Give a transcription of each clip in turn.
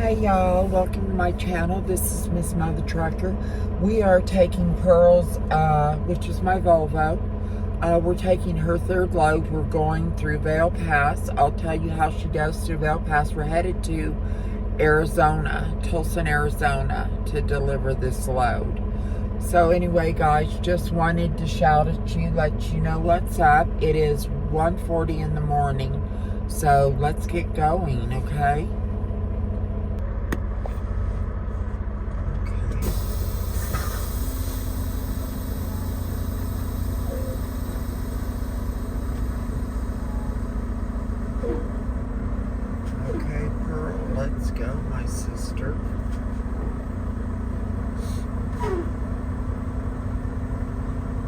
Hey y'all, welcome to my channel. This is Miss Mother Trucker. We are taking Pearl's, which is my Volvo. We're taking her third load. We're going through Vail Pass. I'll tell you how she goes through Vail Pass. We're headed to Arizona, Tucson, Arizona, to deliver this load. So anyway, guys, just wanted to shout at you, let you know what's up. It is 1:40 in the morning, so let's get going, okay? Okay, Pearl, let's go, my sister.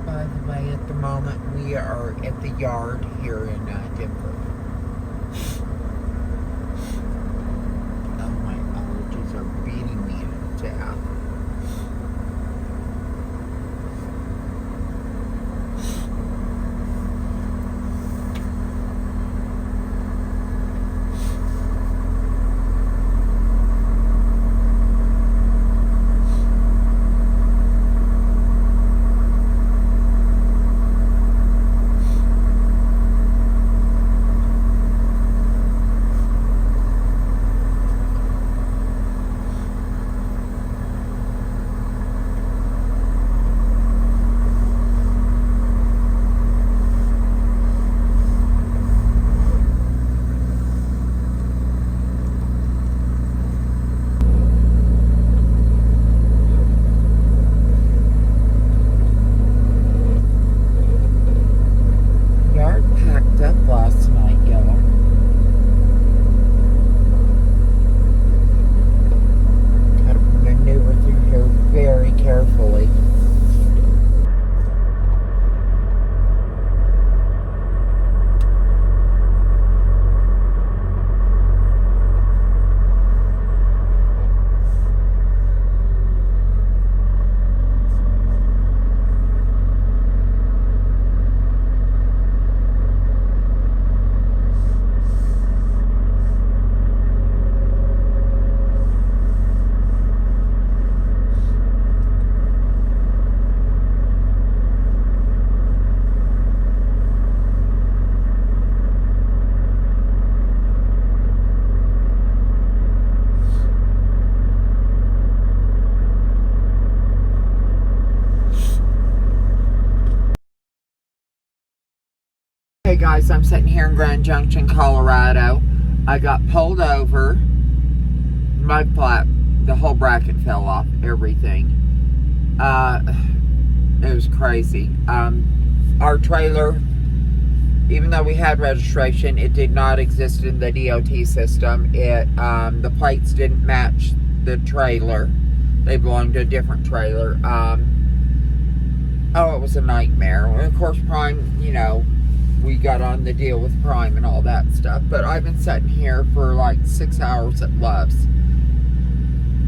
By the way, at the moment, we are at the yard here in Denver. Oh, my allergies are beating me to death. Packed up last night, y'all. Gotta maneuver through here very carefully. Hey guys, I'm sitting here in Grand Junction, Colorado. I got pulled over, mud flap, the whole bracket fell off, everything. It was crazy. Our trailer, even though we had registration, it did not exist in the DOT system. The plates didn't match the trailer. They belonged to a different trailer. Oh, it was a nightmare. And of course, Prime, you know, we got on the deal with Prime and all that stuff. But I've been sitting here for like 6 hours at Love's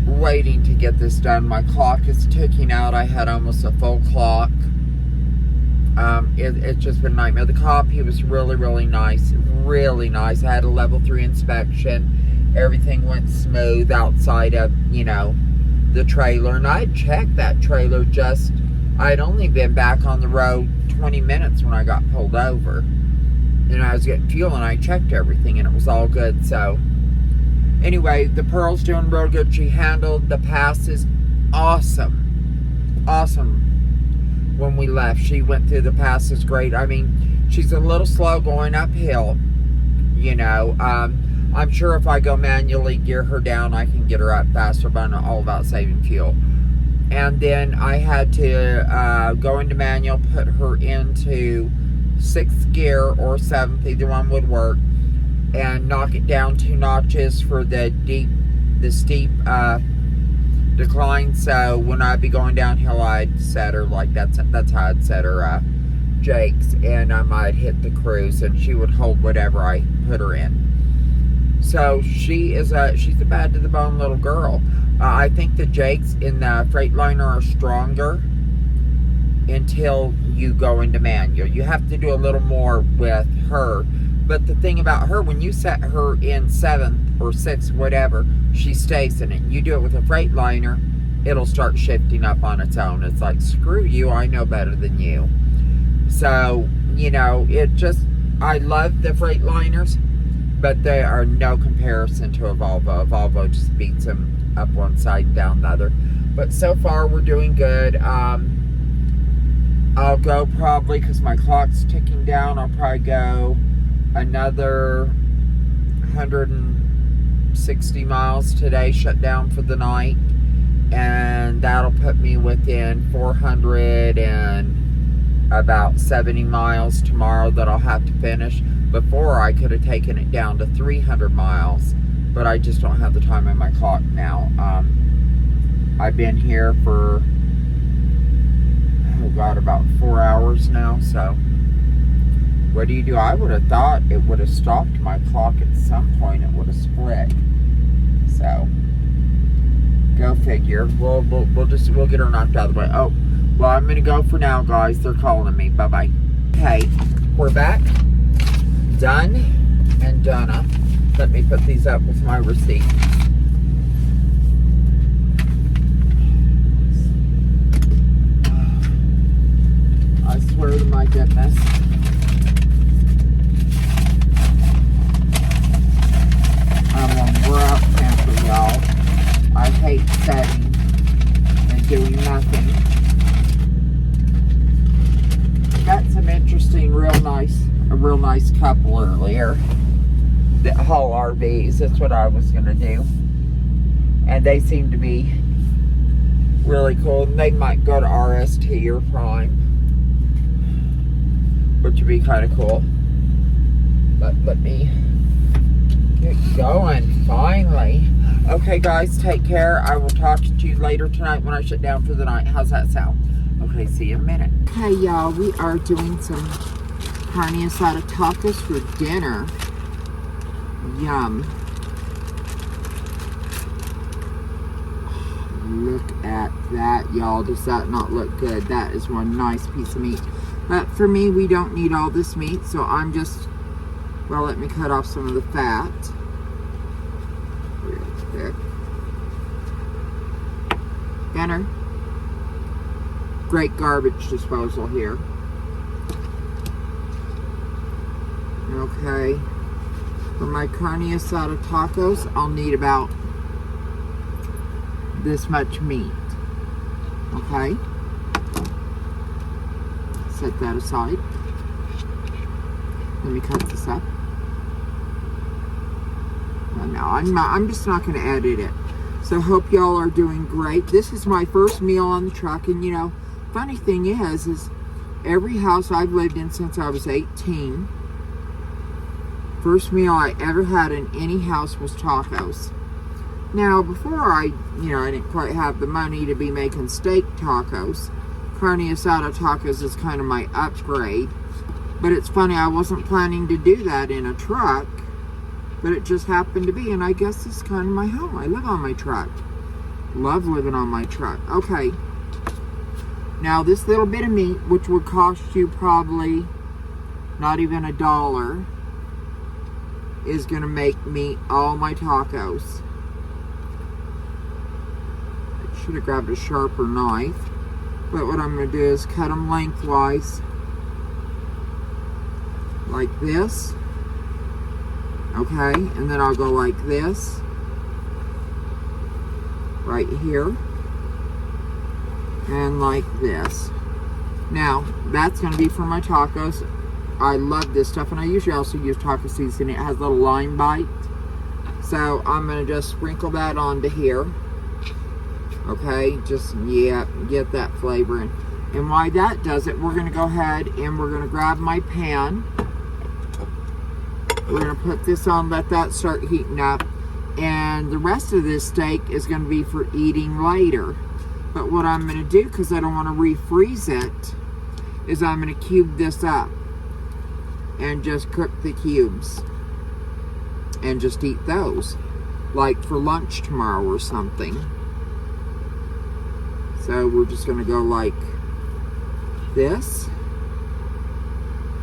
waiting to get this done. My clock is ticking out. I had almost a full clock. It's just been a nightmare. The cop, he was really, really nice. Really nice. I had a level 3 inspection. Everything went smooth outside of, you know, the trailer. And I checked that trailer just... I'd only been back on the road 20 minutes when I got pulled over. And I was getting fuel and I checked everything and it was all good. So, anyway, the Pearl's doing real good. She handled the passes awesome. Awesome. When we left, she went through the passes great. I mean, she's a little slow going uphill. You know, I'm sure if I go manually gear her down, I can get her up faster, but I'm all about saving fuel. And then I had to go into manual, put her into 6th gear or 7th, either one would work, and knock it down 2 notches for the steep decline. So when I'd be going downhill, I'd set her like that's how I'd set her Jake's, and I might hit the cruise, and she would hold whatever I put her in. So she's a bad to the bone little girl. I think the Jakes in the Freightliner are stronger until you go into manual. You have to do a little more with her But the thing about her, when you set her in 7th or 6th, whatever, she stays in it. You do it with a Freightliner, it'll start shifting up on its own. It's like, screw you, I know better than you. So, you know, I love the Freightliners, but they are no comparison to a Volvo. A Volvo just beats them up one side and down the other. But so far, we're doing good. I'll go probably, because my clock's ticking down, I'll probably go another 160 miles today, shut down for the night. And that'll put me within 400 and about 70 miles tomorrow that I'll have to finish. Before, I could have taken it down to 300 miles, but I just don't have the time in my clock now. I've been here for, oh God, about 4 hours now, so what do? I would have thought it would have stopped my clock at some point. It would have split. So, go figure. We'll get her knocked out of the way. Oh, well, I'm gonna go for now, guys. They're calling me. Bye-bye. Okay, we're back. Done and done. Let me put these up with my receipt. I swear to my goodness. We're out camping, y'all. I hate setting and doing nothing. Got some interesting, a real nice couple earlier that haul RVs. That's what I was gonna do, and they seem to be really cool. And they might go to RST or Prime, which would be kind of cool. But let me get going finally. Okay, guys, take care. I will talk to you later tonight when I shut down for the night. How's that sound? Okay, see you in a minute. Okay, y'all, we are doing some carne asada tacos for dinner. Yum. Look at that, y'all. Does that not look good? That is one nice piece of meat. But for me, we don't need all this meat, so I'm just, well, let me cut off some of the fat. Real quick. Gunner. Great garbage disposal here. Okay. For my carne asada tacos, I'll need about this much meat. Okay. Set that aside. Let me cut this up. No, I'm just not going to edit it. So hope y'all are doing great. This is my first meal on the truck, and you know, funny thing is every house I've lived in since I was 18, first meal I ever had in any house was tacos. Now, before I didn't quite have the money to be making steak tacos. Carne asada tacos is kind of my upgrade. But it's funny, I wasn't planning to do that in a truck, but it just happened to be, and I guess it's kind of my home. I live on my truck. Love living on my truck. Okay. Now, this little bit of meat, which would cost you probably not even $1, is going to make me all my tacos. I should have grabbed a sharper knife. But what I'm going to do is cut them lengthwise. Like this. Okay, and then I'll go like this. Right here. And like this. Now, that's going to be for my tacos. I love this stuff, and I usually also use taco seasoning. It has a little lime bite. So, I'm going to just sprinkle that onto here. Okay, just, yeah, get that flavor in. And while that does it, we're going to go ahead and we're going to grab my pan. We're going to put this on, let that start heating up. And the rest of this steak is going to be for eating later. But what I'm going to do, because I don't want to refreeze it, is I'm going to cube this up. And just cook the cubes. And just eat those. Like for lunch tomorrow or something. So we're just going to go like this.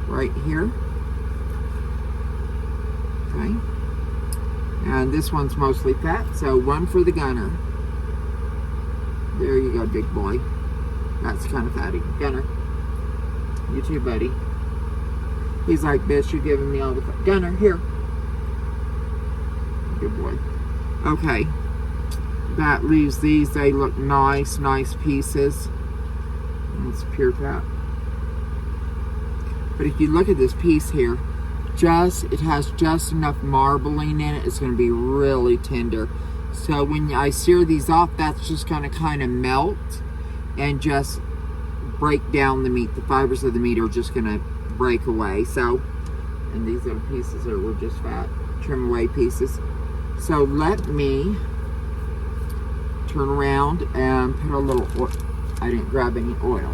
Right here. Okay. And this one's mostly fat, so one for the Gunner. There you go, big boy. That's kind of fatty. Gunner. You too, buddy. He's like, bitch, you're giving me all the fat. Gunner, here. Good boy. Okay. That leaves these. They look nice, nice pieces. It's pure fat. But if you look at this piece here, it has just enough marbling in it. It's going to be really tender. So when I sear these off, that's just going to kind of melt and just break down the meat. The fibers of the meat are just going to break away. So, and these little pieces here were just fat, trim away pieces. So let me turn around and put a little oil. I didn't grab any oil.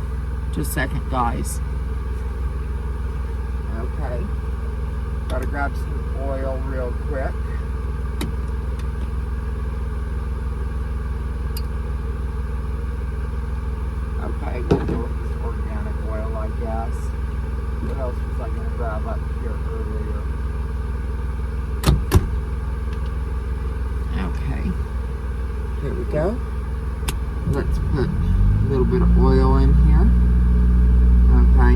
Just a second, guys. Okay. Gotta grab some oil real quick. Okay, we'll go with this organic oil, I guess. What else was I gonna grab up here earlier? Okay. Here we go. Let's put a little bit of oil in here. Okay.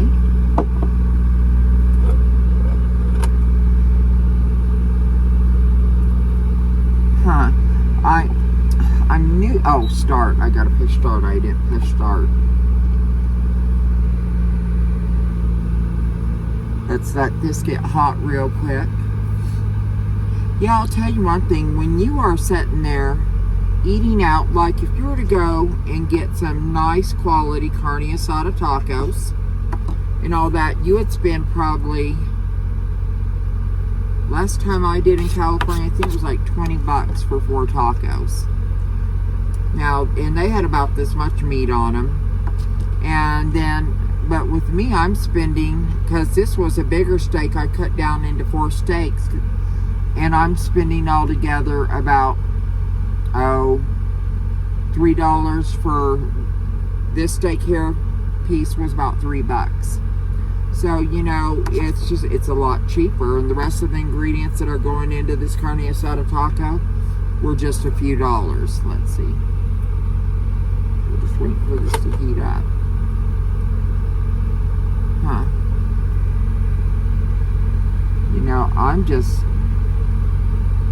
Huh. I'm new. Oh, start. I gotta push start. I didn't push start. Let's let this get hot real quick. Yeah, I'll tell you one thing. When you are sitting there eating out, like if you were to go and get some nice quality carne asada tacos and all that, you would spend probably, last time I did in California, I think it was like 20 bucks for 4 tacos. Now, and they had about this much meat on them. And then, but with me, I'm spending, because this was a bigger steak, I cut down into 4 steaks, and I'm spending altogether about, $3 for this steak here piece was about $3. So, you know, it's a lot cheaper, and the rest of the ingredients that are going into this carne asada taco were just a few dollars. Let's see. We'll just wait for this to heat up. Huh. You know,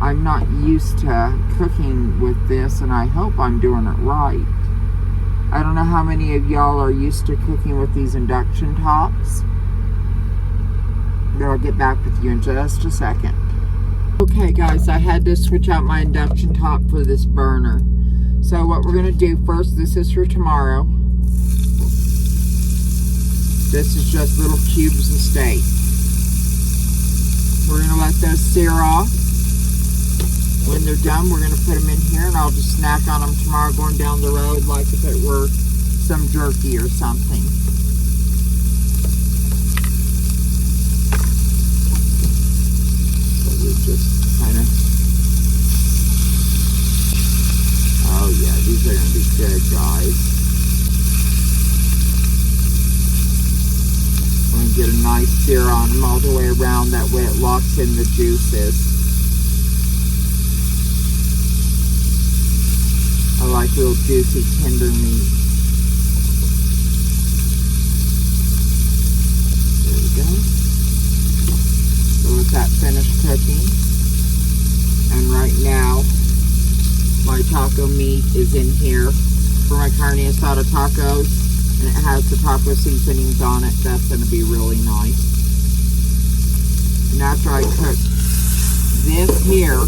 I'm not used to cooking with this, and I hope I'm doing it right. I don't know how many of y'all are used to cooking with these induction tops. But I'll get back with you in just a second. Okay guys, I had to switch out my induction top for this burner. So what we're going to do first, this is for tomorrow. This is just little cubes of steak. We're going to let those sear off. When they're done, we're going to put them in here, and I'll just snack on them tomorrow going down the road like if it were some jerky or something. So we just kind of... Oh yeah, these are going to be good, guys. I'm going to get a nice sear on them all the way around. That way it locks in the juices. I like real juicy, tender meat. There we go. So let that finish cooking. And right now, my taco meat is in here for my carne asada tacos. And it has the taco seasonings on it. That's going to be really nice. And after I cook this here,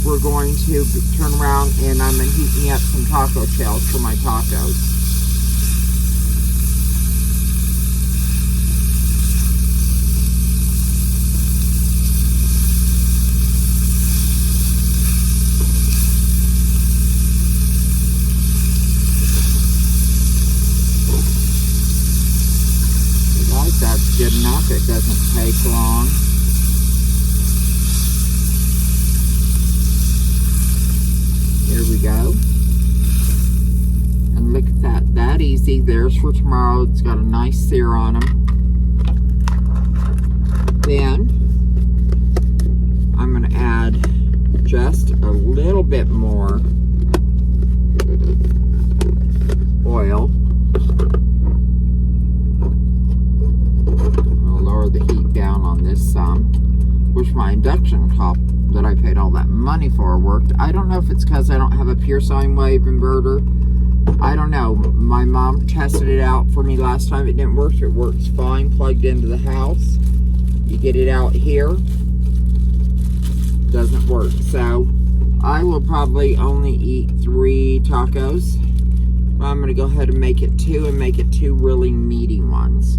we're going to turn around and I'm going to heat me up some taco shells for my tacos. So guys, that's good enough. It doesn't take long. Here we go. And look at that. That easy. There's for tomorrow. It's got a nice sear on them. Then, just a little bit more oil. I'll lower the heat down on this some. Wish my induction top that I paid all that money for worked. I don't know if it's because I don't have a pure sine wave inverter. I don't know. My mom tested it out for me last time. It didn't work. It works fine plugged into the house. You get it out here, doesn't work. So I will probably only eat 3 tacos. I'm going to go ahead and make it 2 and make it 2 really meaty ones.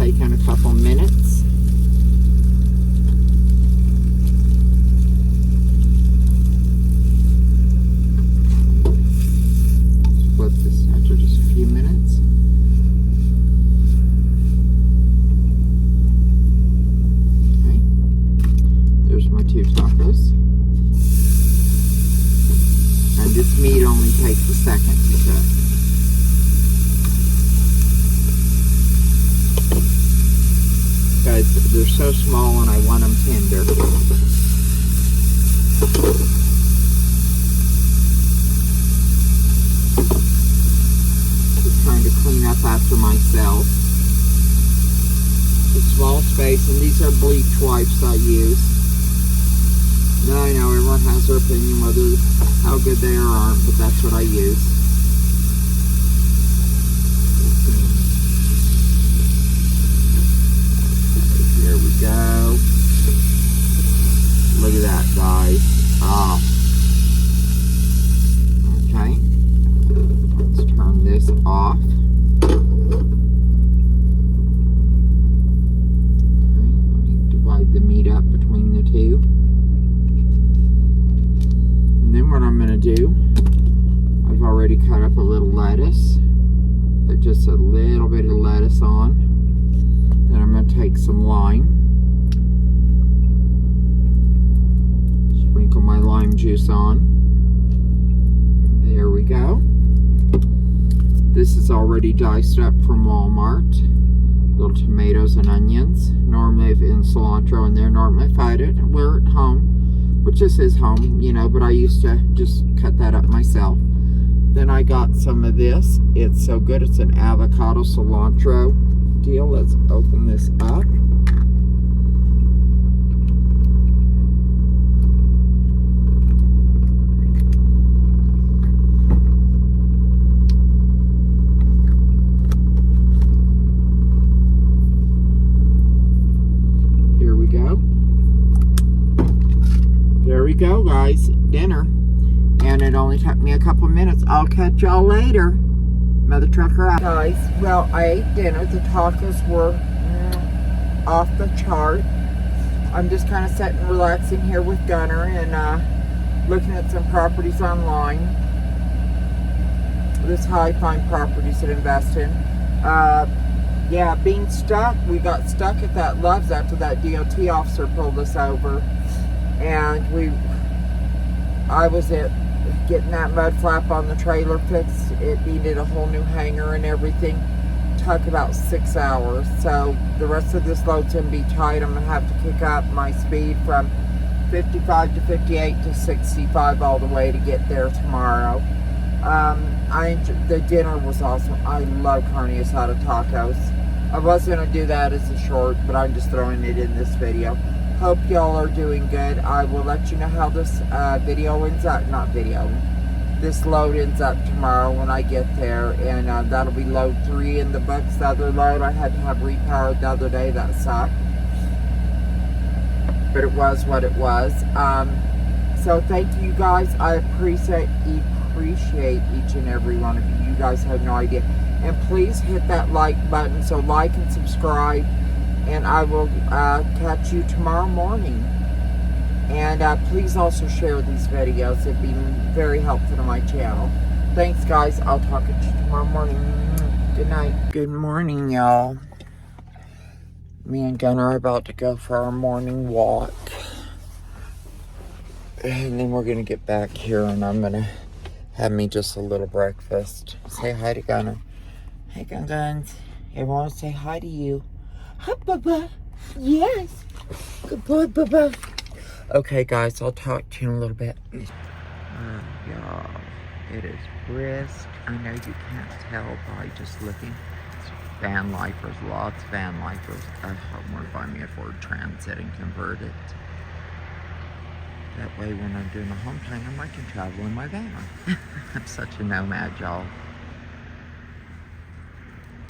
In a couple minutes. Flip this after just a few minutes. Okay. There's my 2 tacos. And this meat only takes a second to cook. Because they're so small and I want them tender. Just trying to clean up after myself. It's a small space, and these are bleach wipes I use. Now I know everyone has their opinion whether how good they are or aren't, but that's what I use. There we go. Look at that, guys. Oh. Okay. Let's turn this off. Okay. Let me divide the meat up between the 2. And then what I'm going to do, I've already cut up a little lettuce. Put just a little bit of lettuce on. Then I'm going to take some lime. Sprinkle my lime juice on. There we go. This is already diced up from Walmart. Little tomatoes and onions. Normally in cilantro in there. Normally if I had it, we're at home. Which this is home, you know, but I used to just cut that up myself. Then I got some of this. It's so good. It's an avocado cilantro deal. Let's open this up. Here we go. There we go, guys. Dinner. And it only took me a couple minutes. I'll catch y'all later. Mother trucker out. Guys, well, I ate dinner. The tacos were off the chart. I'm just kind of sitting relaxing here with Gunner and looking at some properties online. This is how I find properties to invest in. Yeah, being stuck, we got stuck at that Love's after that DOT officer pulled us over. And I was at getting that mud flap on the trailer fixed. It needed a whole new hanger and everything. Took about 6 hours. So the rest of this load's going to be tight. I'm going to have to kick up my speed from 55 to 58 to 65 all the way to get there tomorrow. The dinner was awesome. I love carne asada tacos. I was going to do that as a short, but I'm just throwing it in this video. Hope y'all are doing good. I will let you know how this video ends up. This load ends up tomorrow when I get there. And that'll be load 3 in the books. The other load I had to have repowered the other day. That sucked. But it was what it was. So thank you guys. I appreciate each and every one of you. You guys have no idea. And please hit that like button. So like and subscribe. And I will catch you tomorrow morning. And please also share these videos. It'd be very helpful to my channel. Thanks, guys. I'll talk to you tomorrow morning. Good night. Good morning, y'all. Me and Gunnar are about to go for our morning walk. And then we're going to get back here and I'm going to have me just a little breakfast. Say hi to Gunnar. Hey, Guns. Everyone will say hi to you. Hi, Bubba. Yes. Good boy, Bubba. Okay, guys, I'll talk to you in a little bit. Y'all, it is brisk. I know you can't tell by just looking. It's van lifers, lots of van lifers. I want to buy me a Ford Transit and convert it. That way, when I'm doing a home time, I can travel in my van. I'm such a nomad, y'all.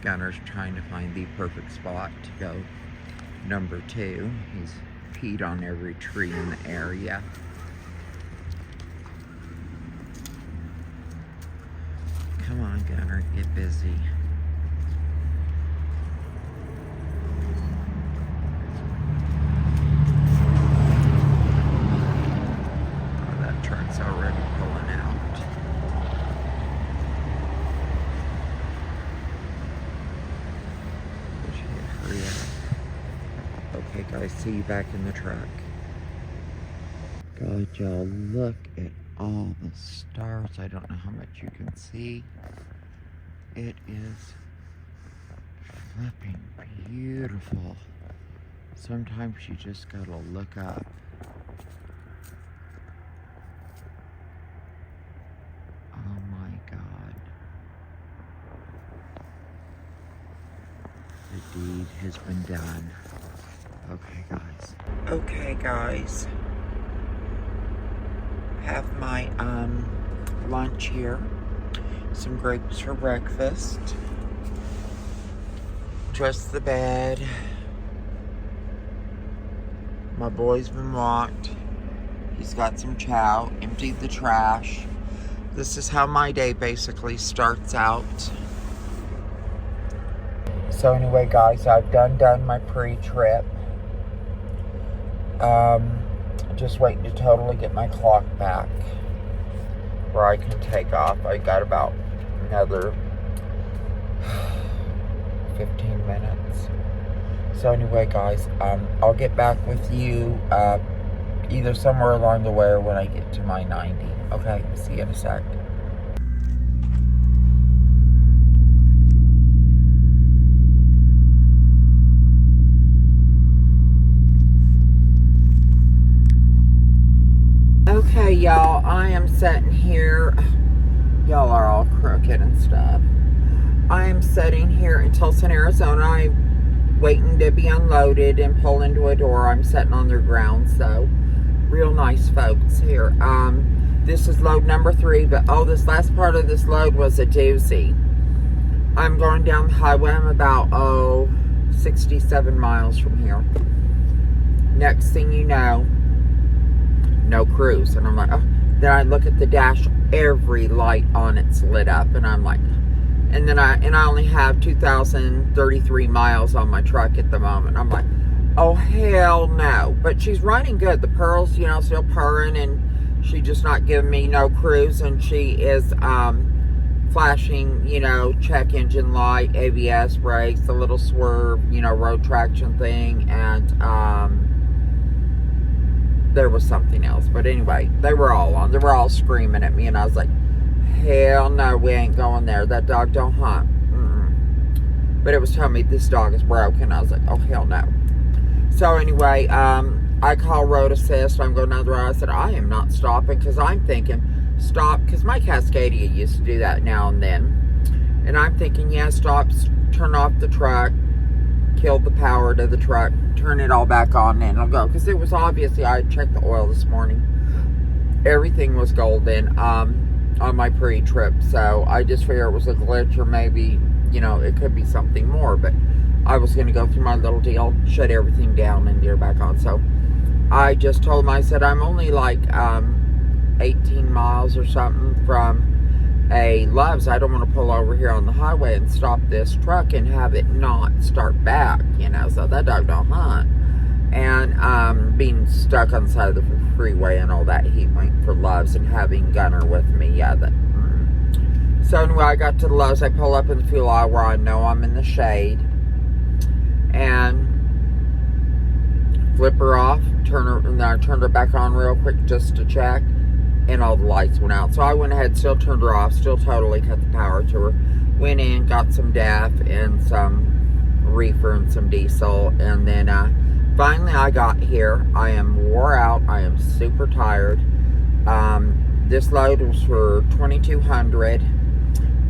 Gunner's trying to find the perfect spot to go. Number 2, he's peed on every tree in the area. Come on, Gunner, get busy. Oh, that turn's already pulling out. Wish he'd hurry up. Okay, guys, see you back in the truck. God, y'all, look at all the stars. I don't know how much you can see. It is flipping beautiful. Sometimes you just gotta look up. Oh my God. The deed has been done. Okay, guys. Okay, guys. Have my lunch here. Some grapes for breakfast. Dressed the bed. My boy's been walked. He's got some chow. Emptied the trash. This is how my day basically starts out. So anyway, guys, I've done my pre-trip. Just waiting to totally get my clock back where I can take off. I got about another 15 minutes. So anyway, guys, I'll get back with you either somewhere along the way or when I get to my 90. Okay, see you in a sec. Okay, y'all, I am sitting here. Y'all are all crooked and stuff. I am sitting here in Tucson, Arizona. I'm waiting to be unloaded and pull into a door. I'm sitting on their ground, so real nice folks here. This is load number 3, but this last part of this load was a doozy. I'm going down the highway. I'm about 67 miles from here. Next thing you know, no cruise. And I'm like, oh. Then I look at the dash, every light on it's lit up, and I'm like, and then I only have 2,033 miles on my truck at the moment. I'm like, oh hell no. But she's running good. The pearl's, still purring, and she just not giving me no cruise, and she is flashing, check engine light, ABS brakes, the little swerve, road traction thing, and there was something else. But anyway, they were all on. They were all screaming at me, and I was like, hell no, we ain't going there. That dog don't hunt. But it was telling me this dog is broken. I was like, oh hell no. So anyway, I call road assist. I'm going down the road. I said, I am not stopping, because I'm thinking, stop, because my Cascadia used to do that now and then. And I'm thinking, yeah, stop, turn off the truck, kill the power to the truck, turn it all back on, and I'll go. Because it was obviously, I checked the oil this morning. Everything was golden on my pre-trip. So I just figured it was a glitch, or maybe, it could be something more. But I was going to go through my little deal, shut everything down, and get it back on. So I just told him, I said, I'm only like 18 miles or something from a Love's. I don't want to pull over here on the highway and stop this truck and have it not start back, so that dog don't hunt. And being stuck on the side of the freeway and all that heat waiting for Love's and having Gunner with me. Yeah, so anyway, I got to the Love's. I pull up in the fuel aisle where I know I'm in the shade. And flip her off, and then I turned her back on real quick just to check, and all the lights went out. So I went ahead, still turned her off, still totally cut the power to her. Went in, got some DEF and some reefer and some diesel, and then finally I got here. I am wore out. I am super tired. This load was for 2,200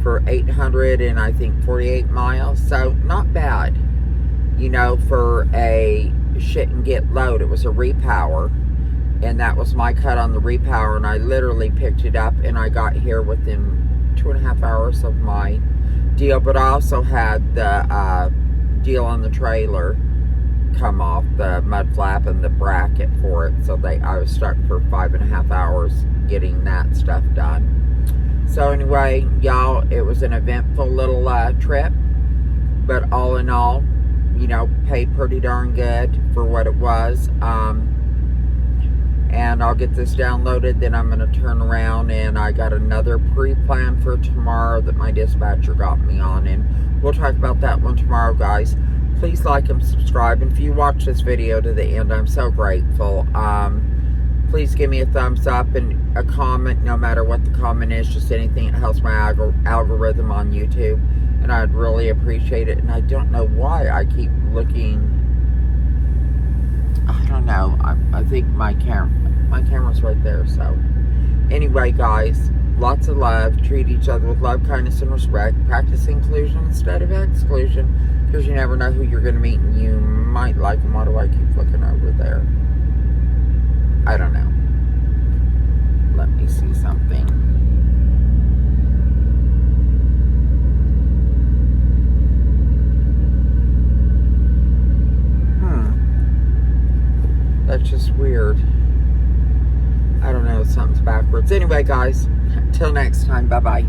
for 800 and I think 48 miles, so not bad. You know, for a shit and get load. It was a repower, and that was my cut on the repower, and I literally picked it up and I got here within 2.5 hours of my deal. But I also had the deal on the trailer come off, the mud flap and the bracket for it, so I was stuck for 5.5 hours getting that stuff done. So anyway, y'all, it was an eventful little trip, but all in all, you know, paid pretty darn good for what it was. And I'll get this downloaded, then I'm going to turn around, and I got another pre-plan for tomorrow that my dispatcher got me on, and we'll talk about that one tomorrow, guys. Please like and subscribe, and if you watch this video to the end, I'm so grateful. Please give me a thumbs up and a comment, no matter what the comment is, just anything that helps my algorithm on YouTube. And I'd really appreciate it. And I don't know why I keep looking. I don't know. I think my camera's right there. So anyway, guys, lots of love. Treat each other with love, kindness, and respect. Practice inclusion instead of exclusion, because you never know who you're going to meet, and you might like them. Why do I keep looking over there? I don't know. Let me see something. That's just weird. I don't know, something's backwards. Anyway, guys, till next time, bye-bye.